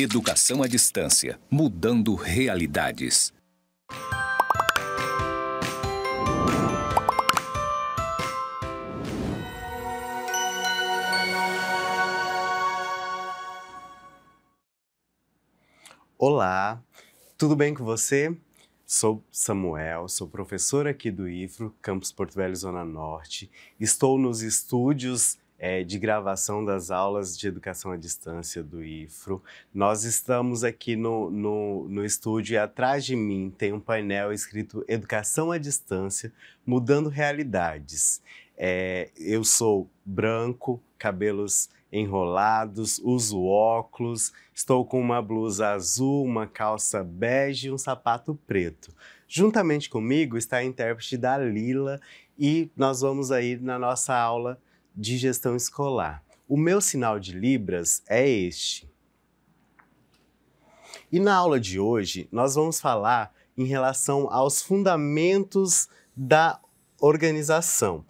Educação à distância, mudando realidades. Olá, tudo bem com você? Sou Samuel, sou professor aqui do IFRO, Campus Porto Velho, Zona Norte. Estou nos estúdios de gravação das aulas de educação à distância do IFRO. Nós estamos aqui no estúdio e atrás de mim tem um painel escrito Educação à Distância, mudando realidades. Eu sou branco, cabelos enrolados, uso óculos, estou com uma blusa azul, uma calça bege e um sapato preto. Juntamente comigo está a intérprete Dalila e nós vamos aí na nossa aula de gestão escolar. O meu sinal de Libras é este. E na aula de hoje nós vamos falar em relação aos fundamentos da organização.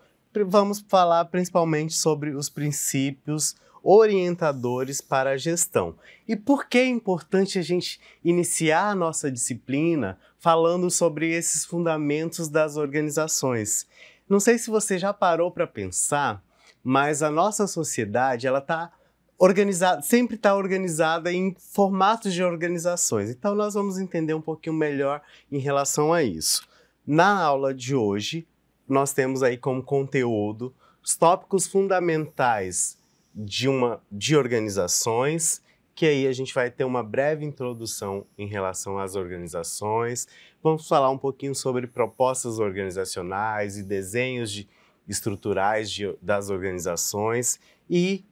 Vamos falar principalmente sobre os princípios orientadores para a gestão. E por que é importante a gente iniciar a nossa disciplina falando sobre esses fundamentos das organizações? Não sei se você já parou para pensar, mas a nossa sociedade ela está organizada, sempre está organizada em formatos de organizações. Então nós vamos entender um pouquinho melhor em relação a isso. Na aula de hoje, nós temos aí como conteúdo os tópicos fundamentais de organizações, que aí a gente vai ter uma breve introdução em relação às organizações. Vamos falar um pouquinho sobre propostas organizacionais e desenhos estruturais das organizações e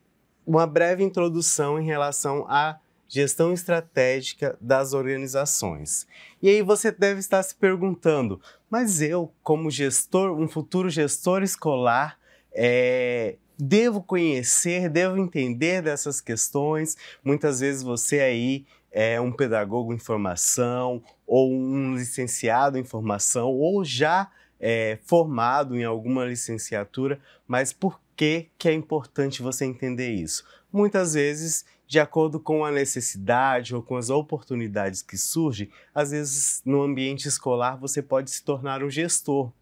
uma breve introdução em relação à gestão estratégica das organizações. E aí você deve estar se perguntando, mas eu, como gestor, um futuro gestor escolar, devo conhecer, devo entender dessas questões? Muitas vezes você aí é um pedagogo em formação, ou um licenciado em formação, ou já formado em alguma licenciatura, mas por que é importante você entender isso? Muitas vezes, de acordo com a necessidade ou com as oportunidades que surgem, às vezes no ambiente escolar você pode se tornar um gestor.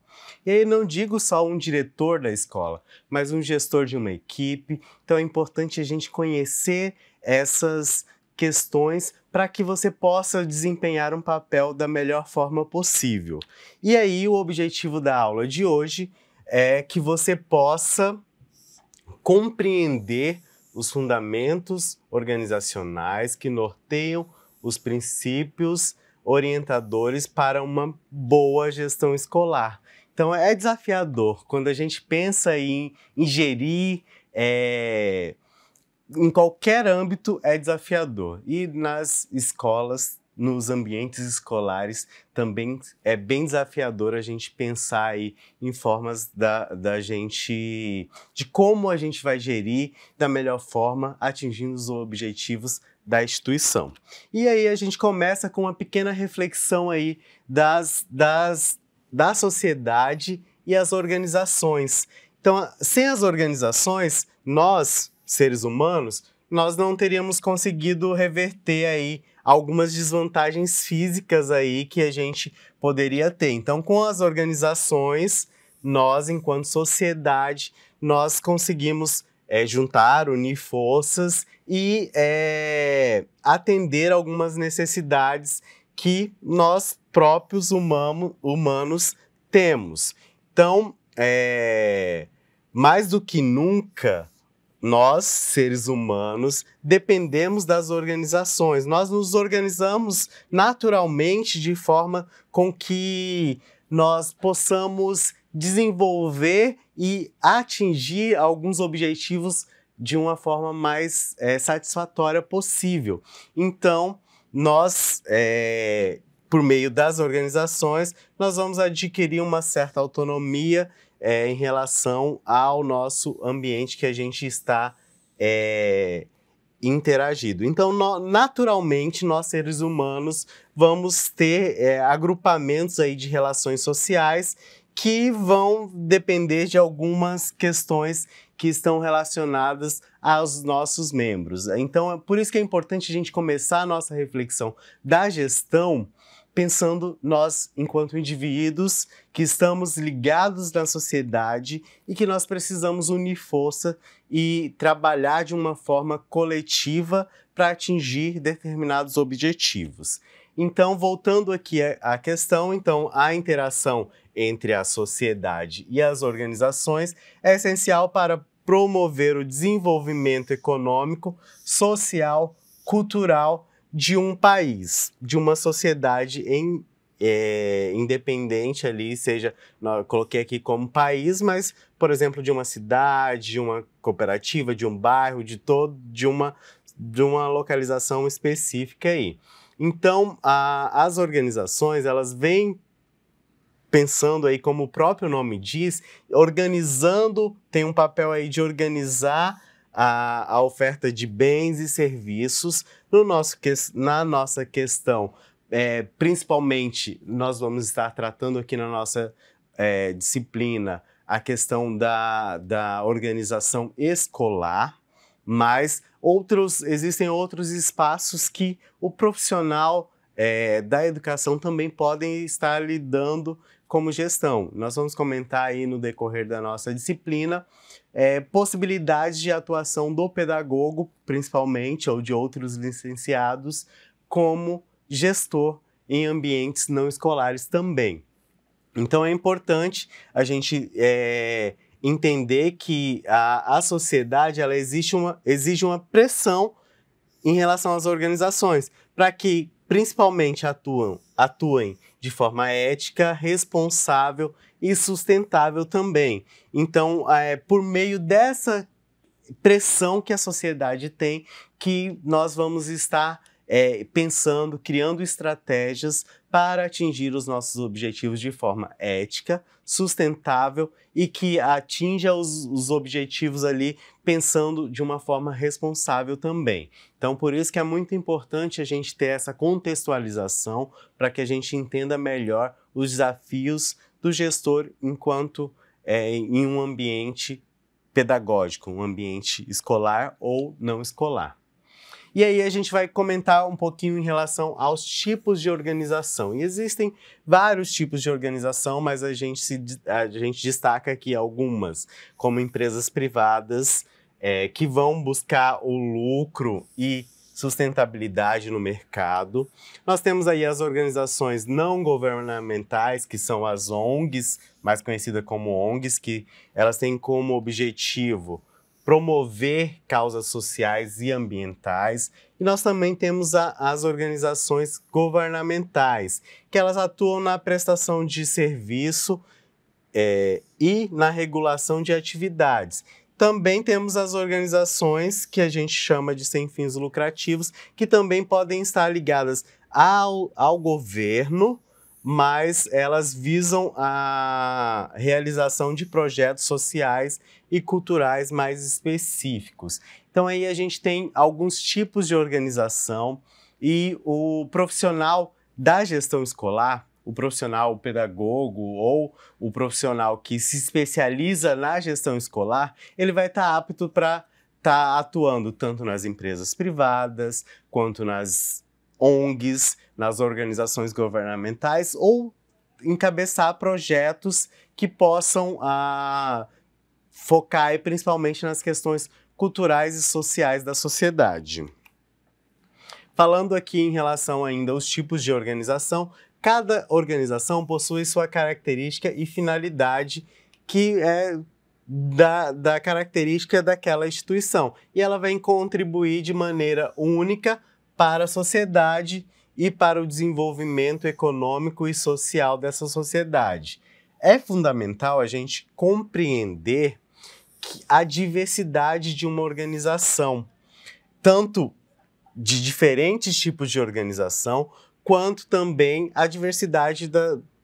E aí não digo só um diretor da escola, mas um gestor de uma equipe. Então é importante a gente conhecer essas questões para que você possa desempenhar um papel da melhor forma possível. E aí o objetivo da aula de hoje é que você possa compreender os fundamentos organizacionais que norteiam os princípios orientadores para uma boa gestão escolar. Então é desafiador quando a gente pensa em gerir, em qualquer âmbito é desafiador. E nas escolas, nos ambientes escolares, também é bem desafiador a gente pensar aí em formas de como a gente vai gerir da melhor forma, atingindo os objetivos da instituição. E aí a gente começa com uma pequena reflexão aí da sociedade e as organizações. Então, sem as organizações, nós, seres humanos, nós não teríamos conseguido reverter aí algumas desvantagens físicas aí que a gente poderia ter. Então, com as organizações, nós, enquanto sociedade, nós conseguimos juntar, unir forças e atender algumas necessidades que nós próprios humanos temos. Então, mais do que nunca, nós, seres humanos, dependemos das organizações. Nós nos organizamos naturalmente de forma com que nós possamos desenvolver e atingir alguns objetivos de uma forma mais satisfatória possível. Então, nós, por meio das organizações, nós vamos adquirir uma certa autonomia em relação ao nosso ambiente que a gente está interagido. Então, naturalmente, nós seres humanos vamos ter agrupamentos aí de relações sociais que vão depender de algumas questões que estão relacionadas aos nossos membros. Então, é por isso que é importante a gente começar a nossa reflexão da gestão pensando nós, enquanto indivíduos, que estamos ligados na sociedade e que nós precisamos unir força e trabalhar de uma forma coletiva para atingir determinados objetivos. Então, voltando aqui à questão, então, a interação entre a sociedade e as organizações é essencial para promover o desenvolvimento econômico, social, cultural de um país, de uma sociedade independente ali, seja, eu coloquei aqui como país, mas, por exemplo, de uma cidade, de uma cooperativa, de um bairro, de uma localização específica aí. Então, as organizações, elas vêm pensando aí, como o próprio nome diz, organizando, tem um papel aí de organizar a oferta de bens e serviços. Na nossa questão, principalmente, nós vamos estar tratando aqui na nossa disciplina a questão da organização escolar, mas existem outros espaços que o profissional da educação também podem estar lidando como gestão. Nós vamos comentar aí no decorrer da nossa disciplina possibilidades de atuação do pedagogo, principalmente, ou de outros licenciados, como gestor em ambientes não escolares também. Então é importante a gente entender que a sociedade ela exige uma pressão em relação às organizações, para que principalmente atuem de forma ética, responsável e sustentável também. Então, por meio dessa pressão que a sociedade tem, que nós vamos estar pensando, criando estratégias para atingir os nossos objetivos de forma ética, sustentável e que atinja os objetivos ali pensando de uma forma responsável também. Então, por isso que é muito importante a gente ter essa contextualização para que a gente entenda melhor os desafios do gestor enquanto em um ambiente pedagógico, um ambiente escolar ou não escolar. E aí a gente vai comentar um pouquinho em relação aos tipos de organização. E existem vários tipos de organização, mas a gente destaca aqui algumas, como empresas privadas que vão buscar o lucro e sustentabilidade no mercado. Nós temos aí as organizações não governamentais, que são as ONGs, mais conhecidas como ONGs, que elas têm como objetivo promover causas sociais e ambientais. E nós também temos as organizações governamentais, que elas atuam na prestação de serviço e na regulação de atividades. Também temos as organizações que a gente chama de sem fins lucrativos, que também podem estar ligadas ao governo, mas elas visam a realização de projetos sociais e culturais mais específicos. Então aí a gente tem alguns tipos de organização e o profissional da gestão escolar, o profissional o pedagogo ou o profissional que se especializa na gestão escolar, ele vai estar apto para estar atuando tanto nas empresas privadas quanto nas ONGs, nas organizações governamentais ou encabeçar projetos que possam focar principalmente nas questões culturais e sociais da sociedade. Falando aqui em relação ainda aos tipos de organização, cada organização possui sua característica e finalidade que é da característica daquela instituição. E ela vai contribuir de maneira única para a sociedade e para o desenvolvimento econômico e social dessa sociedade. É fundamental a gente compreender a diversidade de uma organização, tanto de diferentes tipos de organização, quanto também a diversidade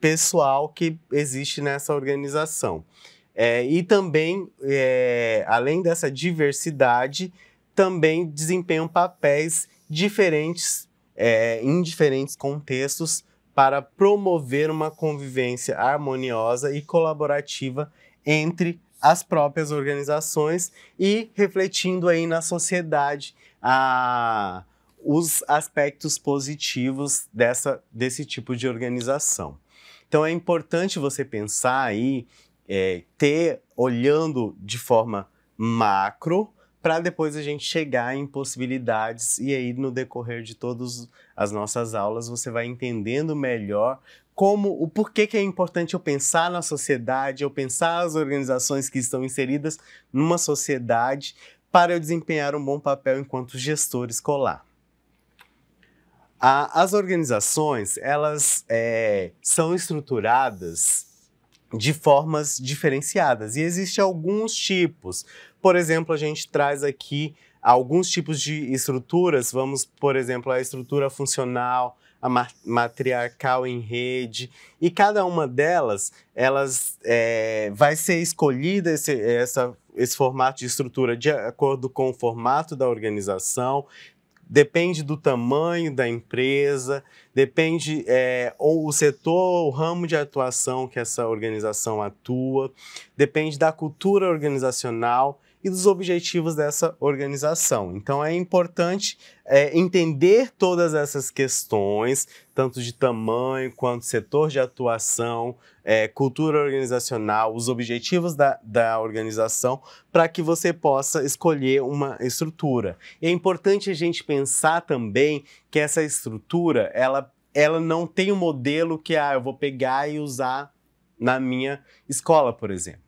pessoal que existe nessa organização. E também, além dessa diversidade, também desempenham papéis diferentes em diferentes contextos para promover uma convivência harmoniosa e colaborativa entre as próprias organizações e refletindo aí na sociedade os aspectos positivos desse tipo de organização. Então é importante você pensar aí, olhando de forma macro, para depois a gente chegar em possibilidades, e aí no decorrer de todas as nossas aulas você vai entendendo melhor o porquê que é importante eu pensar na sociedade, eu pensar as organizações que estão inseridas numa sociedade para eu desempenhar um bom papel enquanto gestor escolar. As organizações, elas são estruturadas de formas diferenciadas, e existem alguns tipos. Por exemplo, a gente traz aqui alguns tipos de estruturas, vamos, por exemplo, a estrutura funcional, a matriarcal em rede, e cada uma delas, vai ser escolhida esse formato de estrutura de acordo com o formato da organização. Depende do tamanho da empresa, depende ou o setor, o ramo de atuação que essa organização atua, depende da cultura organizacional e dos objetivos dessa organização. Então é importante entender todas essas questões, tanto de tamanho quanto setor de atuação, cultura organizacional, os objetivos da organização, para que você possa escolher uma estrutura. É importante a gente pensar também que essa estrutura, ela não tem um modelo que eu vou pegar e usar na minha escola, por exemplo.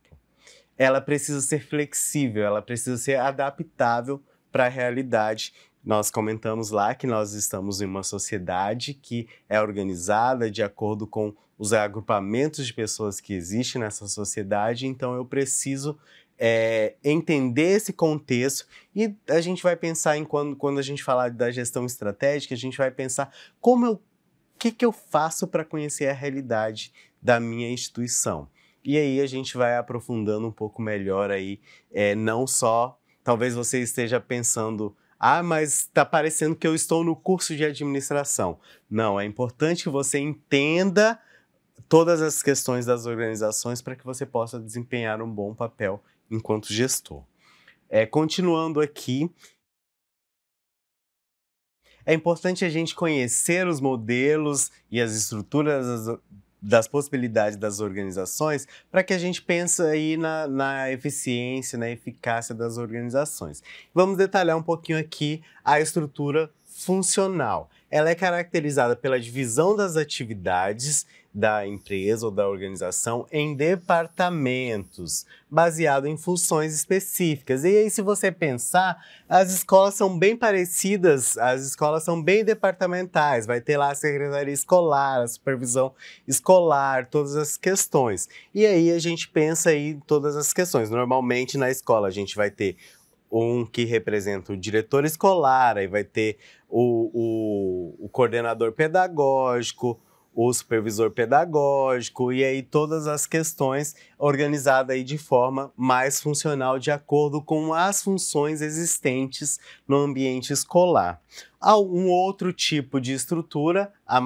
Ela precisa ser flexível, ela precisa ser adaptável para a realidade. Nós comentamos lá que nós estamos em uma sociedade que é organizada de acordo com os agrupamentos de pessoas que existem nessa sociedade, então eu preciso entender esse contexto, e a gente vai pensar quando a gente falar da gestão estratégica, a gente vai pensar o que eu faço para conhecer a realidade da minha instituição. E aí a gente vai aprofundando um pouco melhor aí, não só, talvez você esteja pensando, mas está parecendo que eu estou no curso de administração. Não, é importante que você entenda todas as questões das organizações para que você possa desempenhar um bom papel enquanto gestor. Continuando aqui, é importante a gente conhecer os modelos e as estruturas das possibilidades das organizações para que a gente pense aí na eficiência, na eficácia das organizações. Vamos detalhar um pouquinho aqui a estrutura funcional. Ela é caracterizada pela divisão das atividades da empresa ou da organização em departamentos, baseado em funções específicas. E aí, se você pensar, as escolas são bem parecidas, as escolas são bem departamentais, vai ter lá a secretaria escolar, a supervisão escolar, todas as questões. E aí a gente pensa aí em todas as questões. Normalmente na escola a gente vai ter um que representa o diretor escolar, aí vai ter o coordenador pedagógico, o supervisor pedagógico, e aí todas as questões organizadas aí de forma mais funcional, de acordo com as funções existentes no ambiente escolar. Há um outro tipo de estrutura, a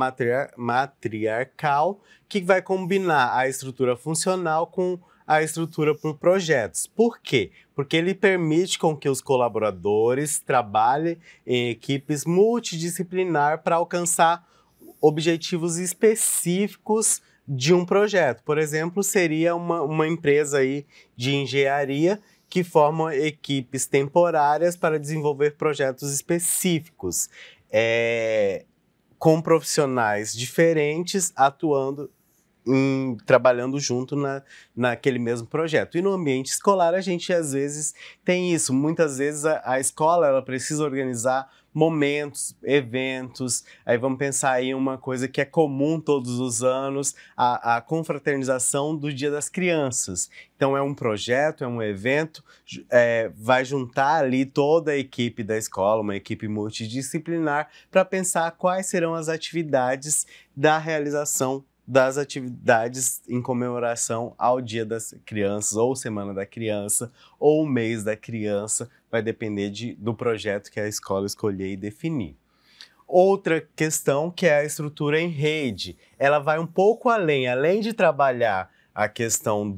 matriarcal, que vai combinar a estrutura funcional com a estrutura por projetos. Por quê? Porque ele permite com que os colaboradores trabalhem em equipes multidisciplinar para alcançar objetivos específicos de um projeto. Por exemplo, seria uma empresa aí de engenharia que forma equipes temporárias para desenvolver projetos específicos, com profissionais diferentes atuando trabalhando junto naquele mesmo projeto. E no ambiente escolar a gente às vezes tem isso. Muitas vezes a escola ela precisa organizar momentos, eventos. Aí vamos pensar aí uma coisa que é comum todos os anos, a confraternização do Dia das Crianças. Então é um projeto, é um evento, vai juntar ali toda a equipe da escola, uma equipe multidisciplinar, para pensar quais serão as atividades da realização das atividades em comemoração ao Dia das Crianças, ou Semana da Criança, ou Mês da Criança, vai depender do projeto que a escola escolher e definir. Outra questão que é a estrutura em rede. Ela vai um pouco além de trabalhar a questão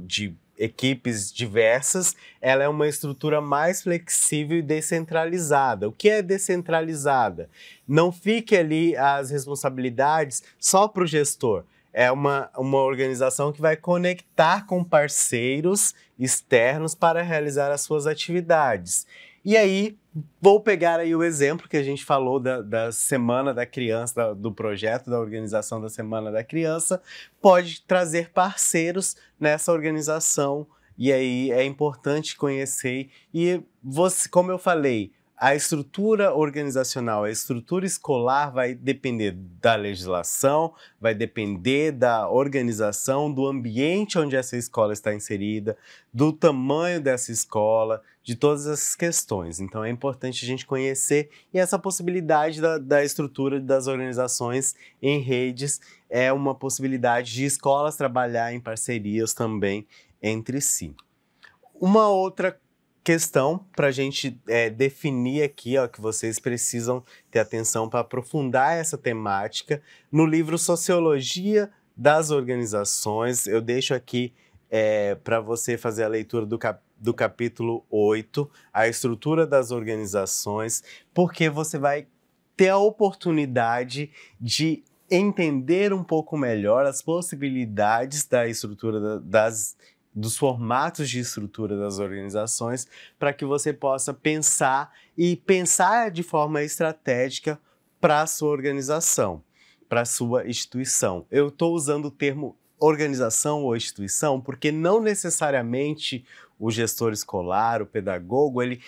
de equipes diversas, ela é uma estrutura mais flexível e descentralizada. O que é descentralizada? Não fique ali as responsabilidades só para o gestor. É uma organização que vai conectar com parceiros externos para realizar as suas atividades. E aí, vou pegar aí o exemplo que a gente falou da Semana da Criança, do projeto da organização da Semana da Criança, pode trazer parceiros nessa organização, e aí é importante conhecer. E você, como eu falei, a estrutura organizacional, a estrutura escolar vai depender da legislação, vai depender da organização, do ambiente onde essa escola está inserida, do tamanho dessa escola, de todas essas questões. Então é importante a gente conhecer, e essa possibilidade da estrutura das organizações em redes é uma possibilidade de escolas trabalhar em parcerias também entre si. Uma outra questão para a gente definir aqui, ó, que vocês precisam ter atenção para aprofundar essa temática, no livro Sociologia das Organizações, eu deixo aqui para você fazer a leitura do capítulo 8, a estrutura das organizações, porque você vai ter a oportunidade de entender um pouco melhor as possibilidades da estrutura dos formatos de estrutura das organizações, para que você possa pensar de forma estratégica para a sua organização, para a sua instituição. Eu estou usando o termo organização ou instituição porque não necessariamente o gestor escolar, o pedagogo, ele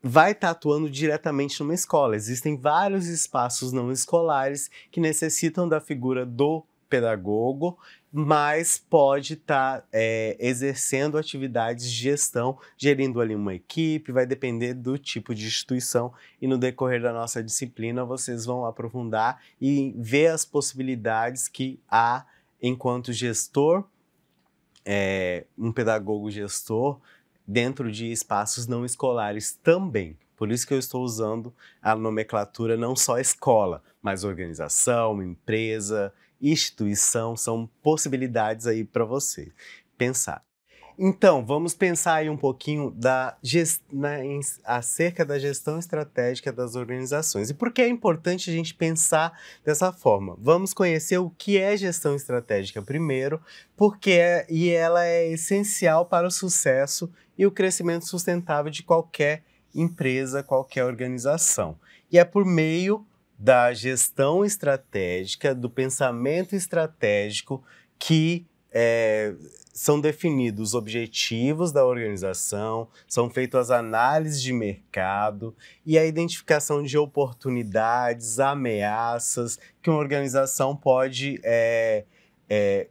vai estar atuando diretamente numa escola. Existem vários espaços não escolares que necessitam da figura do pedagogo, mas pode estar exercendo atividades de gestão, gerindo ali uma equipe, vai depender do tipo de instituição, e no decorrer da nossa disciplina vocês vão aprofundar e ver as possibilidades que há enquanto gestor, um pedagogo gestor, dentro de espaços não escolares também. Por isso que eu estou usando a nomenclatura não só escola, mas organização, empresa, instituição, são possibilidades aí para você pensar. Então, vamos pensar aí um pouquinho acerca da gestão estratégica das organizações. E por que é importante a gente pensar dessa forma? Vamos conhecer o que é gestão estratégica primeiro, porque ela é essencial para o sucesso e o crescimento sustentável de qualquer empresa, qualquer organização. E é por meio da gestão estratégica, do pensamento estratégico, que são definidos os objetivos da organização, são feitas as análises de mercado e a identificação de oportunidades, ameaças que uma organização pode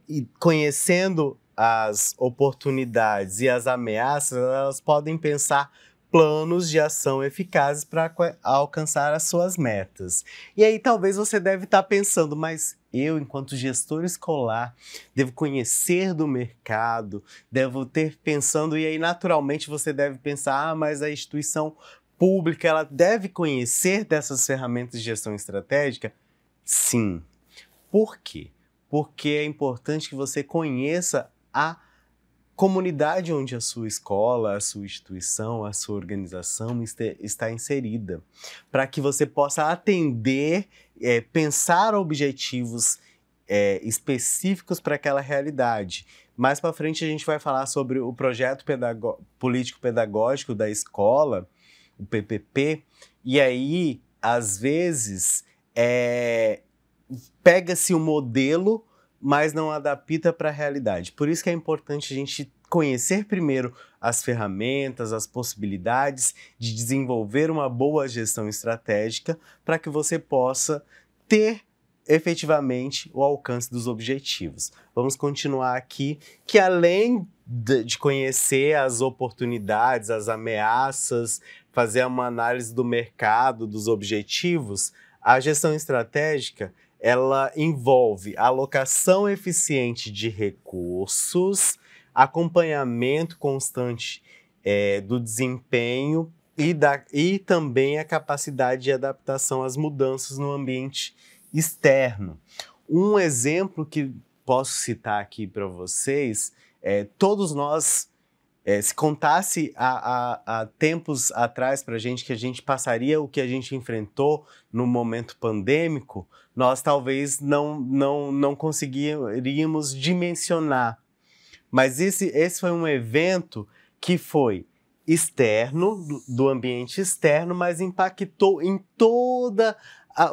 ir conhecendo as oportunidades e as ameaças, elas podem pensar planos de ação eficazes para alcançar as suas metas. E aí talvez você deve estar pensando, mas eu, enquanto gestor escolar, devo conhecer do mercado, devo ter pensando, e aí naturalmente você deve pensar, mas a instituição pública, ela deve conhecer dessas ferramentas de gestão estratégica? Sim. Por quê? Porque é importante que você conheça a comunidade onde a sua escola, a sua instituição, a sua organização está inserida, para que você possa atender, pensar objetivos específicos para aquela realidade. Mais para frente a gente vai falar sobre o projeto político-pedagógico da escola, o PPP, e aí, às vezes, pega-se um modelo, mas não adapta para a realidade. Por isso que é importante a gente conhecer primeiro as ferramentas, as possibilidades de desenvolver uma boa gestão estratégica para que você possa ter efetivamente o alcance dos objetivos. Vamos continuar aqui, que além de conhecer as oportunidades, as ameaças, fazer uma análise do mercado, dos objetivos, a gestão estratégica ela envolve alocação eficiente de recursos, acompanhamento constante do desempenho e também a capacidade de adaptação às mudanças no ambiente externo. Um exemplo que posso citar aqui para vocês todos nós, se contasse há tempos atrás para a gente que a gente passaria o que a gente enfrentou no momento pandêmico, nós talvez não conseguiríamos dimensionar. Mas esse foi um evento que foi externo, do ambiente externo, mas impactou em todo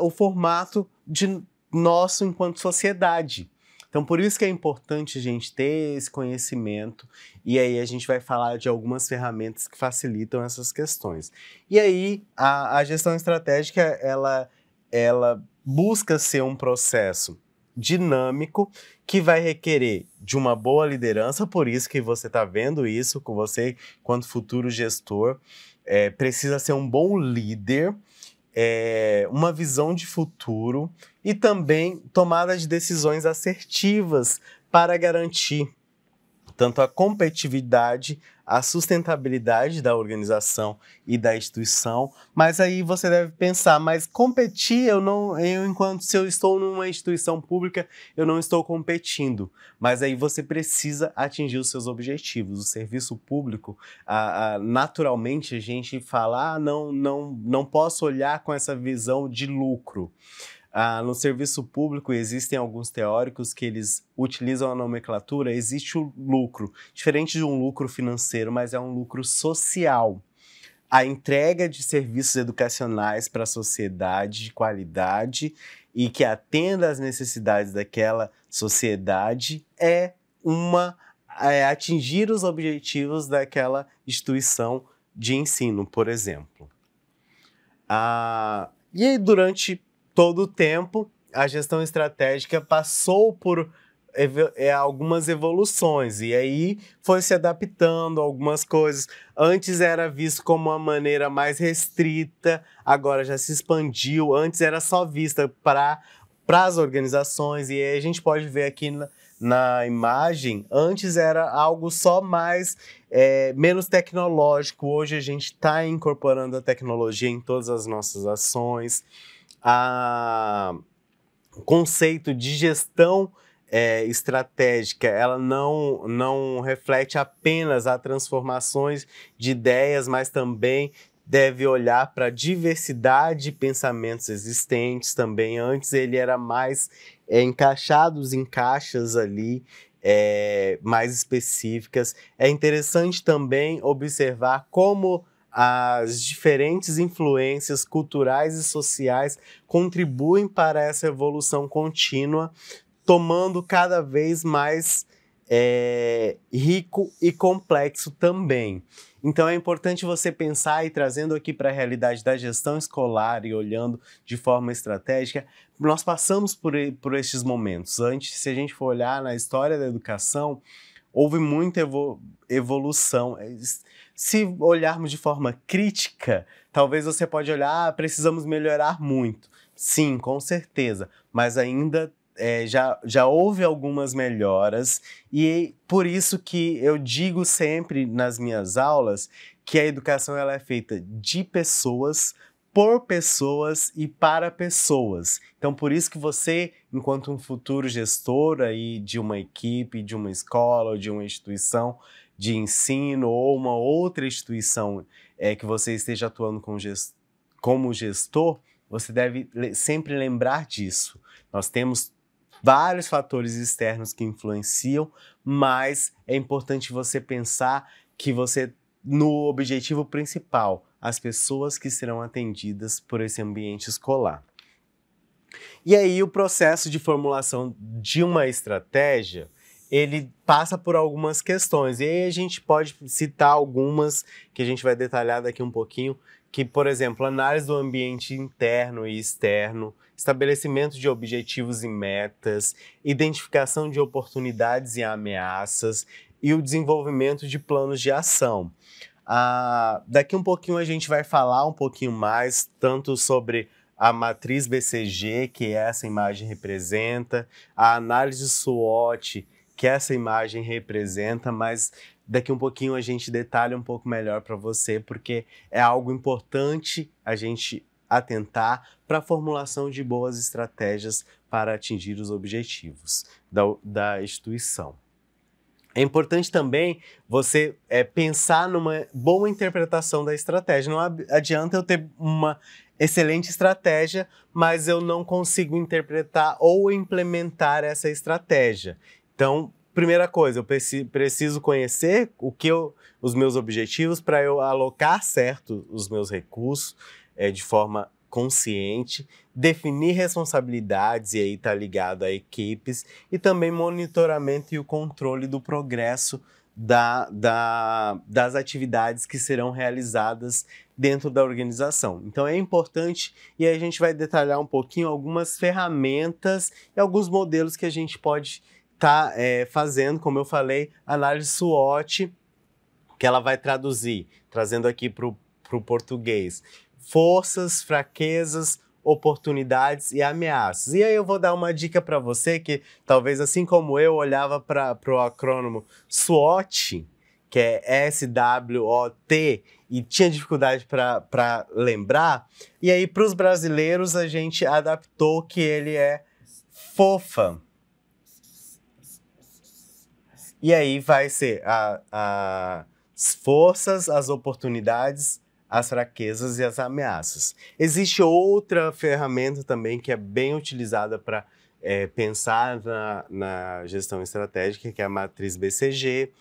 o formato de nosso enquanto sociedade. Então, por isso que é importante a gente ter esse conhecimento, e aí a gente vai falar de algumas ferramentas que facilitam essas questões. E aí, a gestão estratégica, ela busca ser um processo dinâmico que vai requerer de uma boa liderança, por isso que você está vendo isso com você, quanto futuro gestor, precisa ser um bom líder, uma visão de futuro e também tomada de decisões assertivas para garantir tanto a competitividade, a sustentabilidade da organização e da instituição. Mas aí você deve pensar, mas competir, enquanto se eu estou numa instituição pública, eu não estou competindo. Mas aí você precisa atingir os seus objetivos. O serviço público, naturalmente a gente fala, não posso olhar com essa visão de lucro. No serviço público existem alguns teóricos que eles utilizam a nomenclatura, existe o lucro, diferente de um lucro financeiro, mas é um lucro social. A entrega de serviços educacionais para a sociedade de qualidade e que atenda às necessidades daquela sociedade atingir os objetivos daquela instituição de ensino, por exemplo. E aí, durante todo o tempo, a gestão estratégica passou por algumas evoluções e aí foi se adaptando a algumas coisas. Antes era visto como uma maneira mais restrita, agora já se expandiu. Antes era só vista para as organizações, e aí a gente pode ver aqui na imagem, antes era algo só menos tecnológico. Hoje a gente está incorporando a tecnologia em todas as nossas ações. O conceito de gestão estratégica, ela não reflete apenas as transformações de ideias, mas também deve olhar para a diversidade de pensamentos existentes também. Antes ele era mais encaixados em caixas ali, mais específicas. É interessante também observar como as diferentes influências culturais e sociais contribuem para essa evolução contínua, tomando cada vez mais rico e complexo também. Então é importante você pensar, e trazendo aqui para a realidade da gestão escolar e olhando de forma estratégica, nós passamos por estes momentos. Antes, se a gente for olhar na história da educação, houve muita evolução. Se olharmos de forma crítica, talvez você pode olhar, precisamos melhorar muito. Sim, com certeza, mas ainda já houve algumas melhoras, e por isso que eu digo sempre nas minhas aulas que a educação ela é feita de pessoas, por pessoas e para pessoas. Então, por isso que você, enquanto um futuro gestor aí de uma equipe, de uma escola ou de uma instituição de ensino ou uma outra instituição que você esteja atuando como gestor, você deve sempre lembrar disso. Nós temos vários fatores externos que influenciam, mas é importante você pensar que no objetivo principal, as pessoas que serão atendidas por esse ambiente escolar. E aí o processo de formulação de uma estratégia, ele passa por algumas questões, e aí a gente pode citar algumas que a gente vai detalhar daqui um pouquinho, que, por exemplo, análise do ambiente interno e externo, estabelecimento de objetivos e metas, identificação de oportunidades e ameaças e o desenvolvimento de planos de ação. Daqui um pouquinho a gente vai falar um pouquinho mais, tanto sobre a matriz BCG, que essa imagem representa, a análise SWOT, que essa imagem representa, mas daqui um pouquinho a gente detalha um pouco melhor para você, porque é algo importante a gente atentar para a formulação de boas estratégias para atingir os objetivos da instituição. É importante também você pensar numa boa interpretação da estratégia. Não adianta eu ter uma excelente estratégia, mas eu não consigo interpretar ou implementar essa estratégia. Então, primeira coisa, eu preciso conhecer os meus objetivos para eu alocar certo os meus recursos de forma consciente, definir responsabilidades, e aí está ligado a equipes, e também monitoramento e o controle do progresso das atividades que serão realizadas dentro da organização. Então é importante, e aí a gente vai detalhar um pouquinho algumas ferramentas e alguns modelos que a gente pode estar fazendo, como eu falei, análise SWOT, que ela vai trazendo aqui para o português, forças, fraquezas, oportunidades e ameaças. E aí eu vou dar uma dica para você que talvez assim como eu olhava para o acrônimo SWOT, que é SWOT, e tinha dificuldade para lembrar, e aí para os brasileiros a gente adaptou que ele é FOFA. E aí vai ser as forças, as oportunidades, as fraquezas e as ameaças. Existe outra ferramenta também que é bem utilizada para pensar na gestão estratégica, que é a matriz BCG,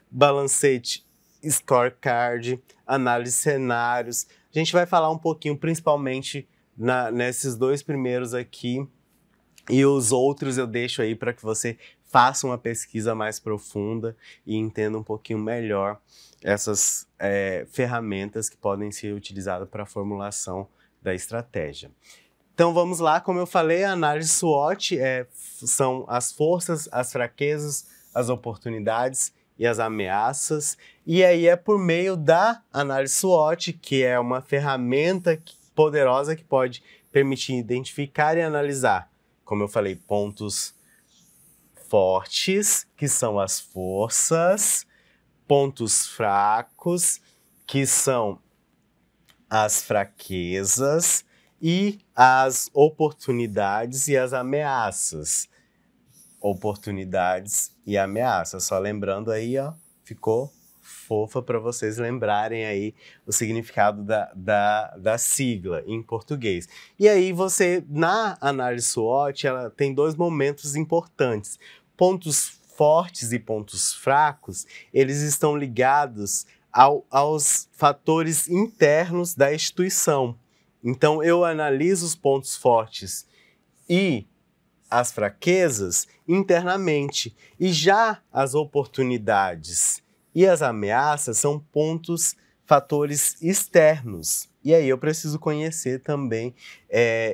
Balanced Scorecard, análise de cenários. A gente vai falar um pouquinho, principalmente nesses dois primeiros aqui, e os outros eu deixo aí para que você faça uma pesquisa mais profunda e entenda um pouquinho melhor essas ferramentas que podem ser utilizadas para a formulação da estratégia. Então vamos lá, como eu falei, a análise SWOT são as forças, as fraquezas, as oportunidades e as ameaças. E aí é por meio da análise SWOT, que é uma ferramenta poderosa que pode permitir identificar e analisar, como eu falei, pontos fortes, que são as forças, pontos fracos, que são as fraquezas, e as oportunidades e as ameaças. Oportunidades e ameaças. Só lembrando aí, ó, ficou fofa para vocês lembrarem aí o significado da sigla em português. E aí você, na análise SWOT, ela tem dois momentos importantes. Pontos fortes e pontos fracos, eles estão ligados aos fatores internos da instituição. Então, eu analiso os pontos fortes e as fraquezas internamente. E já as oportunidades e as ameaças são fatores externos. E aí eu preciso conhecer também.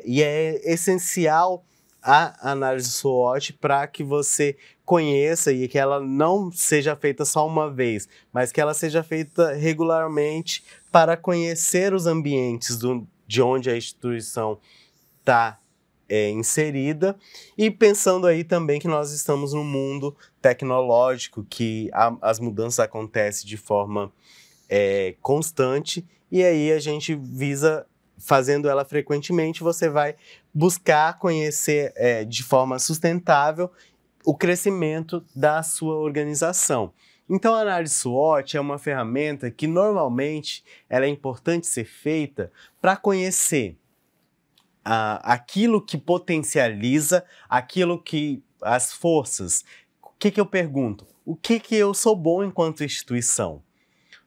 E é essencial a análise SWOT para que você conheça e que ela não seja feita só uma vez, mas que ela seja feita regularmente para conhecer os ambientes de onde a instituição está inserida, e pensando aí também que nós estamos num mundo tecnológico, que as mudanças acontecem de forma constante, e aí a gente visa, fazendo ela frequentemente, você vai buscar conhecer de forma sustentável o crescimento da sua organização. Então, a análise SWOT é uma ferramenta que, normalmente, ela é importante ser feita para conhecer aquilo que potencializa, aquilo que as forças. O que eu pergunto? O que eu sou bom enquanto instituição?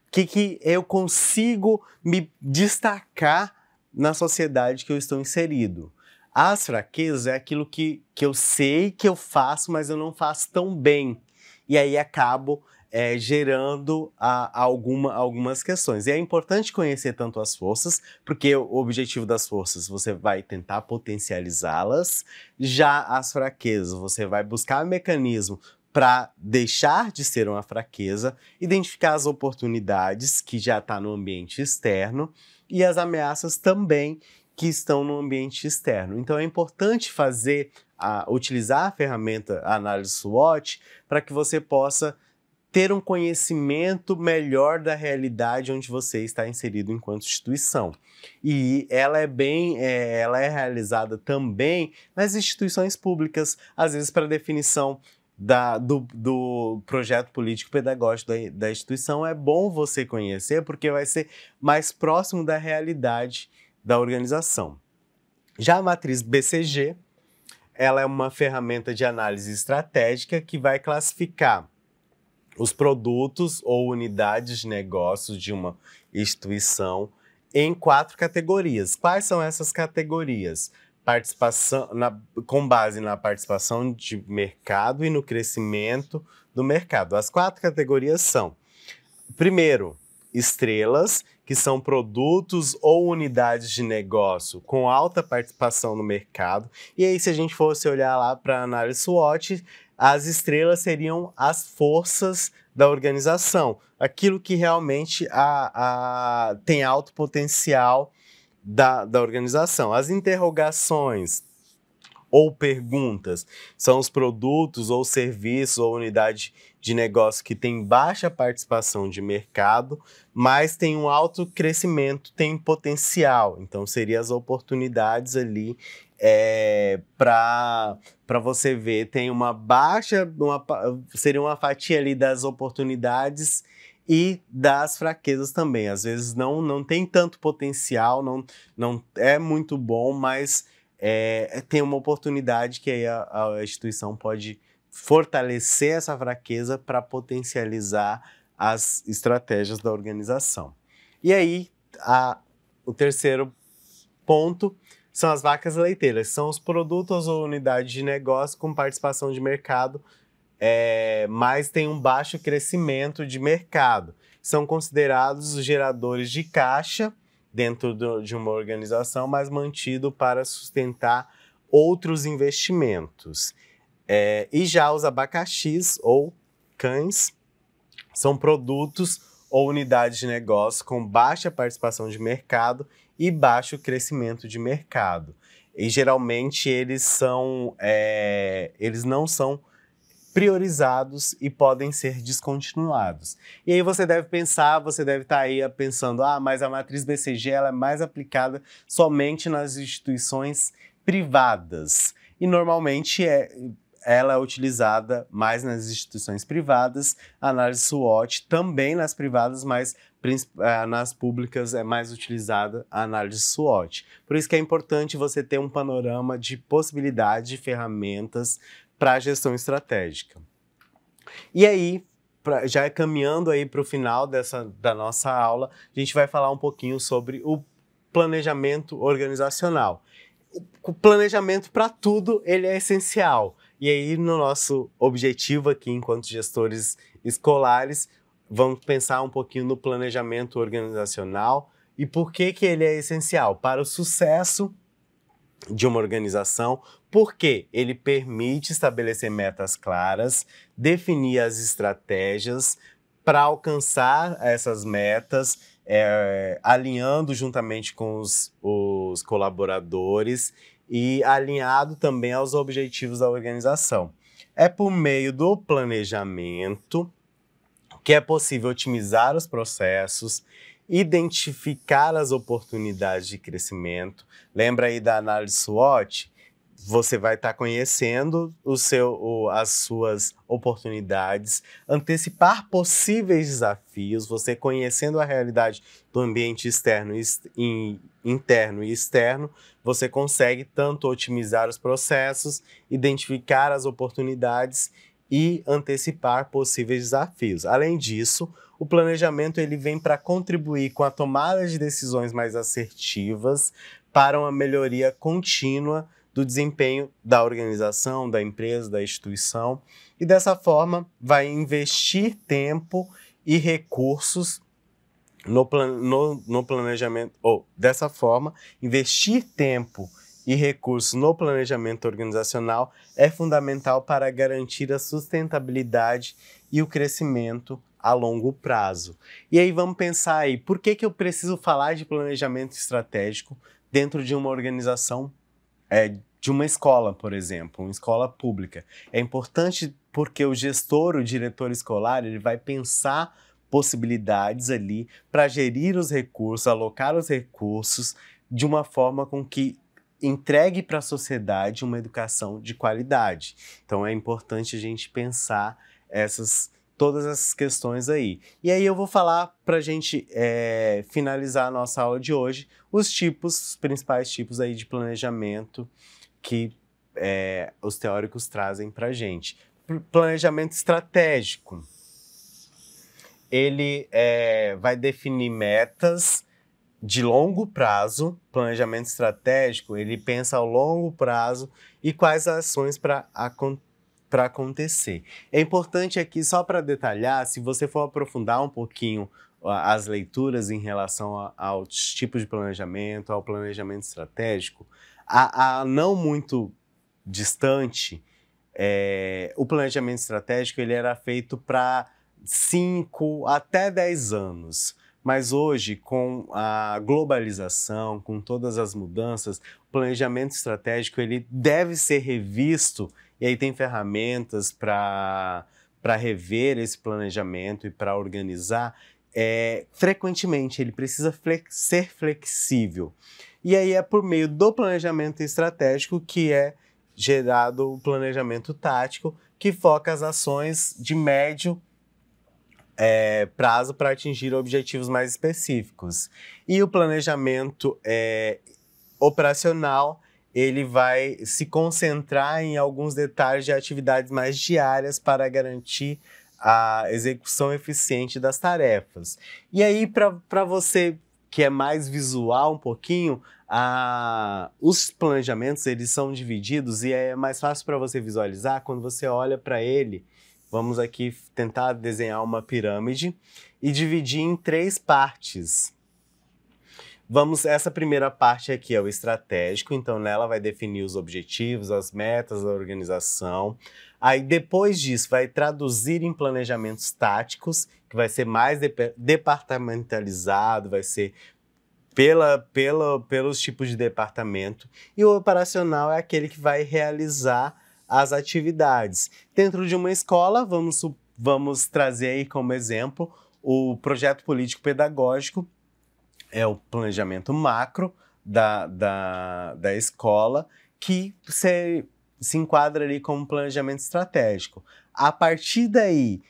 O que eu consigo me destacar na sociedade que eu estou inserido? As fraquezas é aquilo que eu sei que eu faço, mas eu não faço tão bem. E aí acabo gerando algumas questões. E é importante conhecer tanto as forças, porque o objetivo das forças, você vai tentar potencializá-las. Já as fraquezas, você vai buscar mecanismo para deixar de ser uma fraqueza, identificar as oportunidades que já está no ambiente externo e as ameaças também que estão no ambiente externo. Então é importante utilizar a ferramenta análise SWOT para que você possa ter um conhecimento melhor da realidade onde você está inserido enquanto instituição. E ela ela é realizada também nas instituições públicas, às vezes para definição do projeto político-pedagógico da instituição. É bom você conhecer, porque vai ser mais próximo da realidade da organização. Já a matriz BCG, ela é uma ferramenta de análise estratégica que vai classificar os produtos ou unidades de negócios de uma instituição em 4 categorias. Quais são essas categorias? Participação, com base na participação de mercado e no crescimento do mercado. As 4 categorias são, primeiro, estrelas, que são produtos ou unidades de negócio com alta participação no mercado. E aí, se a gente fosse olhar lá para a análise SWOT, as estrelas seriam as forças da organização, aquilo que realmente tem alto potencial da organização. As interrogações ou perguntas são os produtos ou serviços ou unidade de negócio que tem baixa participação de mercado, mas tem um alto crescimento, tem potencial. Então, seriam as oportunidades ali para você ver. Tem seria uma fatia ali das oportunidades e das fraquezas também. Às vezes não tem tanto potencial, não é muito bom, mas tem uma oportunidade que aí a instituição pode fortalecer essa fraqueza para potencializar as estratégias da organização. E aí, o terceiro ponto são as vacas leiteiras, são os produtos ou unidades de negócio com participação de mercado, mas tem um baixo crescimento de mercado. São considerados os geradores de caixa dentro de uma organização, mas mantido para sustentar outros investimentos. E já os abacaxis ou cães são produtos ou unidades de negócio com baixa participação de mercado e baixo crescimento de mercado. E geralmente eles não são priorizados e podem ser descontinuados. E aí você deve estar aí pensando, mas a matriz BCG ela é mais aplicada somente nas instituições privadas. E normalmente ela é utilizada mais nas instituições privadas, a análise SWOT também nas privadas, mas nas públicas é mais utilizada a análise SWOT. Por isso que é importante você ter um panorama de possibilidades de ferramentas para a gestão estratégica. E aí, já caminhando aí para o final da nossa aula, a gente vai falar um pouquinho sobre o planejamento organizacional. O planejamento para tudo, ele é essencial. E aí, no nosso objetivo aqui, enquanto gestores escolares, vamos pensar um pouquinho no planejamento organizacional e por que ele é essencial para o sucesso de uma organização, porque ele permite estabelecer metas claras, definir as estratégias para alcançar essas metas, alinhando juntamente com os colaboradores e alinhado também aos objetivos da organização. É por meio do planejamento que é possível otimizar os processos, identificar as oportunidades de crescimento. Lembra aí da análise SWOT? Você vai estar conhecendo as suas oportunidades, antecipar possíveis desafios, você conhecendo a realidade do ambiente interno e externo, você consegue tanto otimizar os processos, identificar as oportunidades e antecipar possíveis desafios. Além disso, o planejamento ele vem para contribuir com a tomada de decisões mais assertivas para uma melhoria contínua do desempenho da organização, da empresa, da instituição, e dessa forma vai investir tempo e recursos no planejamento, dessa forma, investir tempo e recursos no planejamento organizacional é fundamental para garantir a sustentabilidade e o crescimento a longo prazo. E aí vamos pensar aí, por que eu preciso falar de planejamento estratégico dentro de uma organização, de uma escola, por exemplo, uma escola pública? É importante porque o gestor, o diretor escolar, ele vai pensar possibilidades ali para gerir os recursos, alocar os recursos de uma forma com que entregue para a sociedade uma educação de qualidade. Então é importante a gente pensar todas essas questões aí. E aí eu vou falar para a gente finalizar a nossa aula de hoje, os principais tipos aí de planejamento que os teóricos trazem para a gente. Planejamento estratégico. Ele vai definir metas de longo prazo. Planejamento estratégico, ele pensa ao longo prazo e quais ações para acontecer. É importante aqui, só para detalhar, se você for aprofundar um pouquinho as leituras em relação aos tipos de planejamento, ao planejamento estratégico, a não muito distante, o planejamento estratégico ele era feito para 5 até 10 anos. Mas hoje, com a globalização, com todas as mudanças, o planejamento estratégico ele deve ser revisto, e aí tem ferramentas para rever esse planejamento e para organizar. Frequentemente, ele precisa ser flexível. E aí é por meio do planejamento estratégico que é gerado o planejamento tático, que foca as ações de médio prazo para atingir objetivos mais específicos. E o planejamento operacional, ele vai se concentrar em alguns detalhes de atividades mais diárias para garantir a execução eficiente das tarefas. E aí, para você que é mais visual um pouquinho, os planejamentos eles são divididos e é mais fácil para você visualizar quando você olha para ele. Vamos aqui tentar desenhar uma pirâmide e dividir em 3 partes. Essa primeira parte aqui é o estratégico, então nela vai definir os objetivos, as metas da organização. Aí depois disso vai traduzir em planejamentos táticos, que vai ser mais departamentalizado, vai ser pelos tipos de departamento. E o operacional é aquele que vai realizar as atividades. Dentro de uma escola, vamos trazer aí como exemplo o projeto político-pedagógico, é o planejamento macro da escola, que se enquadra ali como planejamento estratégico. A partir daí,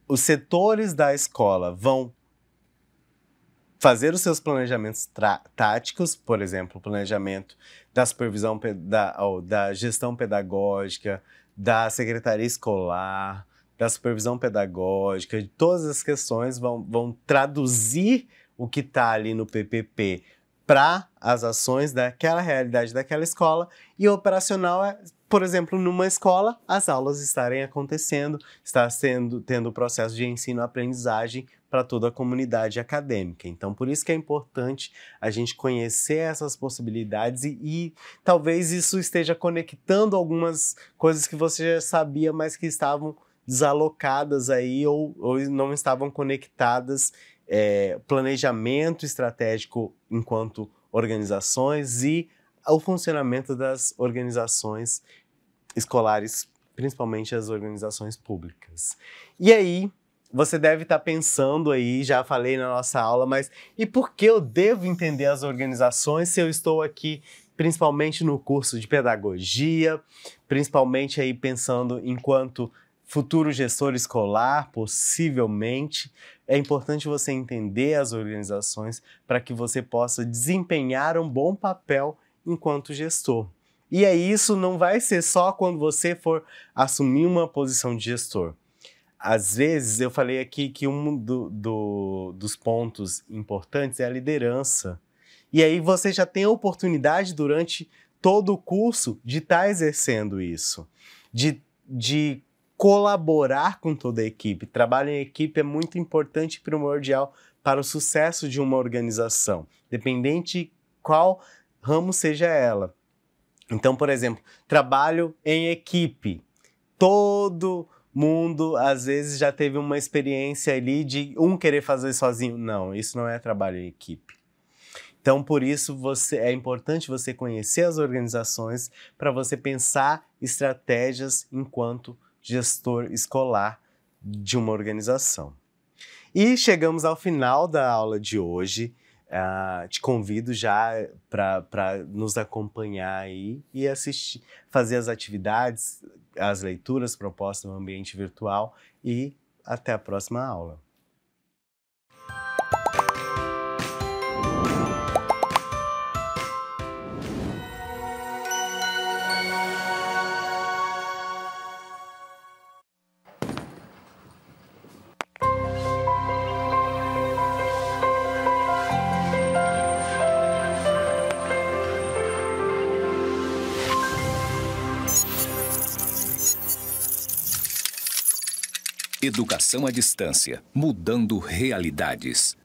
os setores da escola vão fazer os seus planejamentos táticos, por exemplo, o planejamento da supervisão, da gestão pedagógica, da secretaria escolar, da supervisão pedagógica, de todas as questões vão traduzir o que está ali no PPP para as ações daquela realidade daquela escola. E o operacional é, por exemplo, numa escola, as aulas estarem acontecendo, tendo o processo de ensino-aprendizagem para toda a comunidade acadêmica. Então, por isso que é importante a gente conhecer essas possibilidades e talvez isso esteja conectando algumas coisas que você já sabia, mas que estavam desalocadas aí ou não estavam conectadas. Planejamento estratégico enquanto organizações e o funcionamento das organizações escolares, principalmente as organizações públicas. E aí, você deve estar pensando aí, já falei na nossa aula, mas e por que eu devo entender as organizações se eu estou aqui principalmente no curso de pedagogia, principalmente aí pensando enquanto futuro gestor escolar, possivelmente? É importante você entender as organizações para que você possa desempenhar um bom papel enquanto gestor. E aí isso não vai ser só quando você for assumir uma posição de gestor. Às vezes, eu falei aqui que um dos pontos importantes é a liderança. E aí você já tem a oportunidade durante todo o curso de estar exercendo isso, de colaborar com toda a equipe. Trabalho em equipe é muito importante e primordial para o sucesso de uma organização, dependente de qual ramo seja ela. Então, por exemplo, trabalho em equipe. Todo mundo, às vezes, já teve uma experiência ali de querer fazer sozinho. Não, isso não é trabalho em equipe. Então, por isso, é importante você conhecer as organizações para você pensar estratégias enquanto gestor escolar de uma organização. E chegamos ao final da aula de hoje. Te convido já para nos acompanhar aí e assistir, fazer as atividades, as leituras propostas no ambiente virtual e até a próxima aula. Educação à distância, mudando realidades.